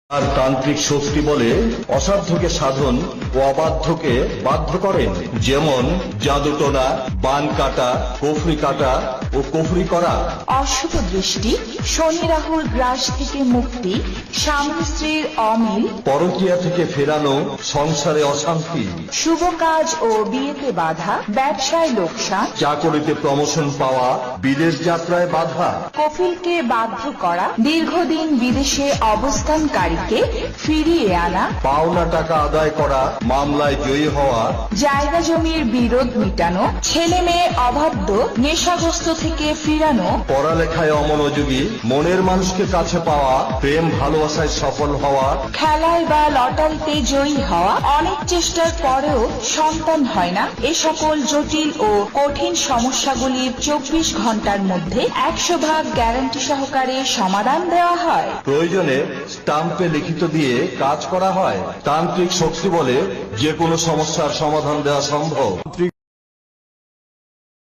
আর তান্ত্রিক শক্তি বলে অসাধ্যকে সাধন ও অবাধ্যকে বাধ্য করেন, যেমন জাদুটোনা, বান কাটা, কুফরি কাটা ও কুফরি করা। অশুভ দৃষ্টি, শনি রাহুর গ্রাস থেকে মুক্তি, স্বামী স্ত্রীর অমিল, পরকীয়া থেকে ফেরানো, সংসারে অশান্তি, শুভ কাজ ও বিয়েতে বাধা, ব্যবসায় লোকসান, চাকরিতে প্রমোশন পাওয়া, বিদেশ যাত্রায় বাধা, কফিলকে বাধ্য করা, দীর্ঘদিন বিদেশে অবস্থানকারীকে ফিরিয়ে আনা, পাওনা টাকা আদায় করা, মামলায় জয়ী হওয়া, জায়গা জমির বিরোধ মিটানো, ছেলে মেয়ে অবাধ্য নেশাগ্রস্ত থেকে ফিরানো, পড়ালেখায় অমনোযোগী, মনের মানুষকে কাছে পাওয়া, প্রেম ভালোবাসায় সফল হওয়া, খেলায় বা লটারিতে জয়ী হওয়া, অনেক চেষ্টার পরেও সন্তান হয় না। এ সকল জটিল ও কঠিন সমস্যাগুলির 24 ঘন্টার মধ্যে 100% গ্যারান্টি সহকারে সমাধান দেওয়া হয়। প্রয়োজনে স্টাম্পে লিখিত দিয়ে কাজ করা হয়। তান্ত্রিক শক্তি বলে যে কোনো সমস্যার সমাধান দেওয়া সম্ভব।